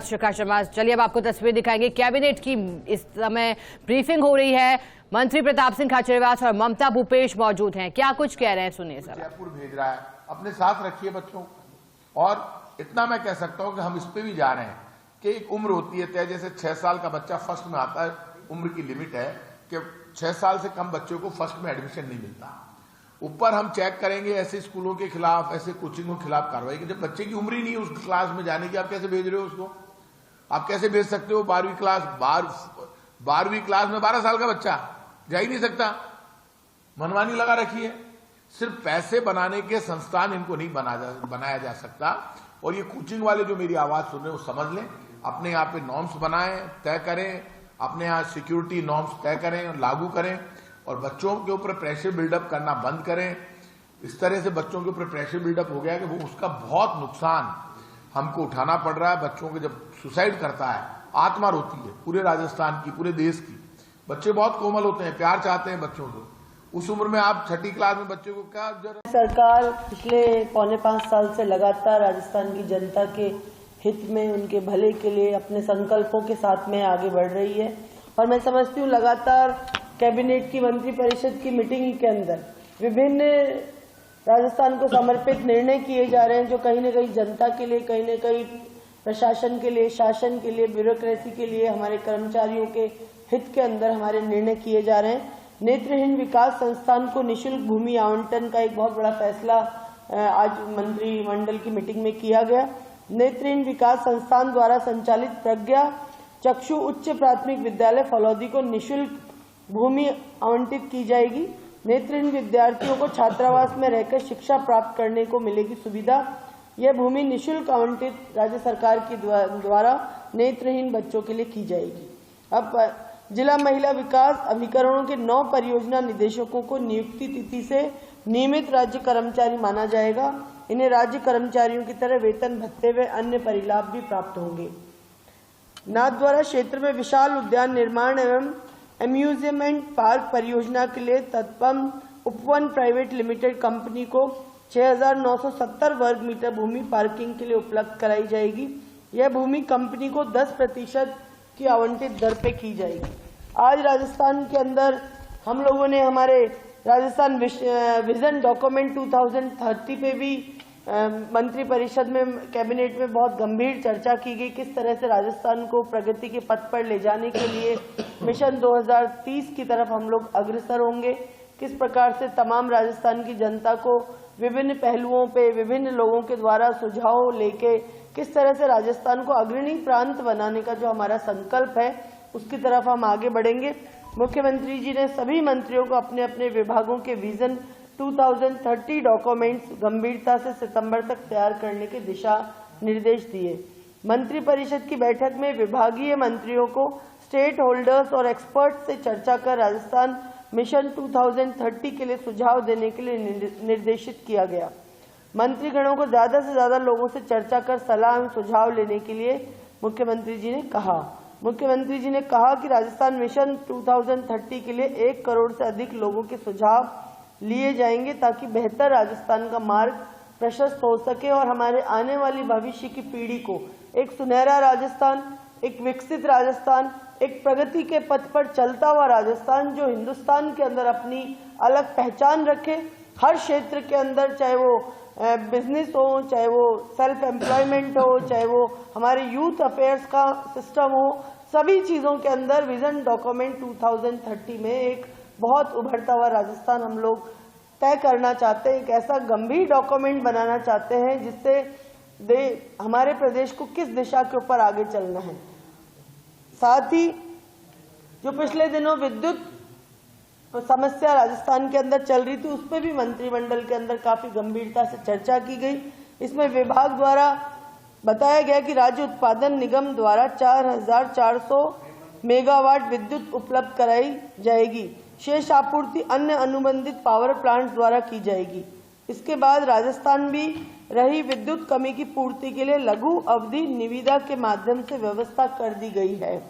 शिखा शर्मा, चलिए अब आपको तस्वीर दिखाएंगे। कैबिनेट की इस समय ब्रीफिंग हो रही है। मंत्री प्रताप सिंह खाचरियावास और ममता भूपेश मौजूद हैं। क्या कुछ कह रहे हैं, सुनिए सर। जयपुर भेज रहा है, अपने साथ रखिए बच्चों। और इतना मैं कह सकता हूं कि हम इस पे भी जा रहे हैं कि एक उम्र होती है तय, जैसे 6 साल का बच्चा फर्स्ट में आता है, उम्र की लिमिट है कि 6 साल से कम बच्चों को फर्स्ट में एडमिशन नहीं मिलता। ऊपर हम चेक करेंगे ऐसे स्कूलों के खिलाफ, ऐसे कोचिंगों के खिलाफ कार्रवाई की। जब बच्चे की उम्र ही नहीं उस क्लास में जाने की, आप कैसे भेज रहे हो उसको? आप कैसे भेज सकते हो 12वीं क्लास? 12वीं क्लास में 12 साल का बच्चा जा ही नहीं सकता। मनमानी लगा रखी है। सिर्फ पैसे बनाने के संस्थान इनको नहीं बनाया जा सकता। और ये कोचिंग वाले जो मेरी आवाज सुन रहे हैं वो समझ लें, अपने यहाँ पे नॉर्म्स बनाएं, तय करें, अपने यहाँ सिक्योरिटी नॉर्म्स तय करें और लागू करें, और बच्चों के ऊपर प्रेशर बिल्डअप करना बंद करें। इस तरह से बच्चों के ऊपर प्रेशर बिल्डअप हो गया कि वो उसका बहुत नुकसान हमको उठाना पड़ रहा है। बच्चों को जब सुसाइड करता है, आत्मा रोती है पूरे राजस्थान की, पूरे देश की। बच्चे बहुत कोमल होते हैं, प्यार चाहते हैं बच्चों को। उस उम्र में आप 6ठी क्लास में बच्चे को क्या जरूरत? सरकार पिछले 4.25 साल से लगातार राजस्थान की जनता के हित में, उनके भले के लिए अपने संकल्पों के साथ में आगे बढ़ रही है। और मैं समझती हूँ लगातार कैबिनेट की मंत्री परिषद की मीटिंग के अंदर विभिन्न राजस्थान को समर्पित निर्णय किए जा रहे हैं, जो कहीं न कहीं जनता के लिए, कहीं न कहीं प्रशासन के लिए, शासन के लिए, ब्यूरोक्रेसी के लिए, हमारे कर्मचारियों के हित के अंदर हमारे निर्णय किए जा रहे हैं। नेत्रहीन विकास संस्थान को निःशुल्क भूमि आवंटन का एक बहुत बड़ा फैसला आज मंत्रिमंडल की मीटिंग में किया गया। नेत्रहीन विकास संस्थान द्वारा संचालित प्रज्ञा चक्षु उच्च प्राथमिक विद्यालय फलौदी को निःशुल्क भूमि आवंटित की जाएगी। नेत्रहीन विद्यार्थियों को छात्रावास में रहकर शिक्षा प्राप्त करने को मिलेगी सुविधा। यह भूमि निःशुल्क आवंटित राज्य सरकार के द्वारा नेत्रहीन बच्चों के लिए की जाएगी। अब जिला महिला विकास अभिकरणों के 9 परियोजना निदेशकों को नियुक्ति तिथि से नियमित राज्य कर्मचारी माना जाएगा। इन्हें राज्य कर्मचारियों की तरह वेतन भत्ते व अन्य परिलाभ भी प्राप्त होंगे। नाथद्वारा क्षेत्र में विशाल उद्यान निर्माण एवं एम्यूजमेंट पार्क परियोजना के लिए तत्पम उपवन प्राइवेट लिमिटेड कंपनी को 6,970 वर्ग मीटर भूमि पार्किंग के लिए उपलब्ध कराई जाएगी। यह भूमि कंपनी को 10% की आवंटित दर पे की जाएगी। आज राजस्थान के अंदर हम लोगों ने हमारे राजस्थान विजन डॉक्यूमेंट 2030 पे भी मंत्री परिषद में, कैबिनेट में बहुत गंभीर चर्चा की गई। किस तरह से राजस्थान को प्रगति के पथ पर ले जाने के लिए मिशन 2030 की तरफ हम लोग अग्रसर होंगे, किस प्रकार से तमाम राजस्थान की जनता को विभिन्न पहलुओं पे विभिन्न लोगों के द्वारा सुझाव लेके किस तरह से राजस्थान को अग्रणी प्रांत बनाने का जो हमारा संकल्प है उसकी तरफ हम आगे बढ़ेंगे। मुख्यमंत्री जी ने सभी मंत्रियों को अपने अपने विभागों के विजन 2030 डॉक्यूमेंट्स गंभीरता से सितंबर तक तैयार करने के दिशा निर्देश दिए। मंत्री परिषद की बैठक में विभागीय मंत्रियों को स्टेक होल्डर्स और एक्सपर्ट से चर्चा कर राजस्थान मिशन 2030 के लिए सुझाव देने के लिए निर्देशित किया गया। मंत्रीगणों को ज्यादा से ज्यादा लोगों से चर्चा कर सलाह एवं सुझाव लेने के लिए मुख्यमंत्री जी ने कहा। मुख्यमंत्री जी ने कहा कि राजस्थान मिशन 2030 के लिए 1 करोड़ से अधिक लोगों के सुझाव लिए जाएंगे ताकि बेहतर राजस्थान का मार्ग प्रशस्त हो सके और हमारे आने वाली भविष्य की पीढ़ी को एक सुनहरा राजस्थान, एक विकसित राजस्थान, एक प्रगति के पथ पर चलता हुआ राजस्थान जो हिंदुस्तान के अंदर अपनी अलग पहचान रखे। हर क्षेत्र के अंदर, चाहे वो बिजनेस हो, चाहे वो सेल्फ एम्प्लॉयमेंट हो, चाहे वो हमारे यूथ अफेयर्स का सिस्टम हो, सभी चीजों के अंदर विजन डॉक्यूमेंट 2030 में एक बहुत उभरता हुआ राजस्थान हम लोग तय करना चाहते हैं। एक ऐसा गंभीर डॉक्यूमेंट बनाना चाहते हैं जिससे हमारे प्रदेश को किस दिशा के ऊपर आगे चलना है। साथ ही जो पिछले दिनों विद्युत समस्या राजस्थान के अंदर चल रही थी, उस पर भी मंत्रिमंडल के अंदर काफी गंभीरता से चर्चा की गई। इसमें विभाग द्वारा बताया गया कि राज्य उत्पादन निगम द्वारा 4,400 मेगावाट विद्युत उपलब्ध कराई जाएगी। शेष आपूर्ति अन्य अनुबंधित पावर प्लांट्स द्वारा की जाएगी। इसके बाद राजस्थान भी रही विद्युत कमी की पूर्ति के लिए लघु अवधि निविदा के माध्यम से व्यवस्था कर दी गई है।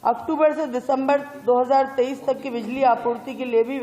अक्टूबर से दिसंबर 2023 तक की बिजली आपूर्ति के लिए भी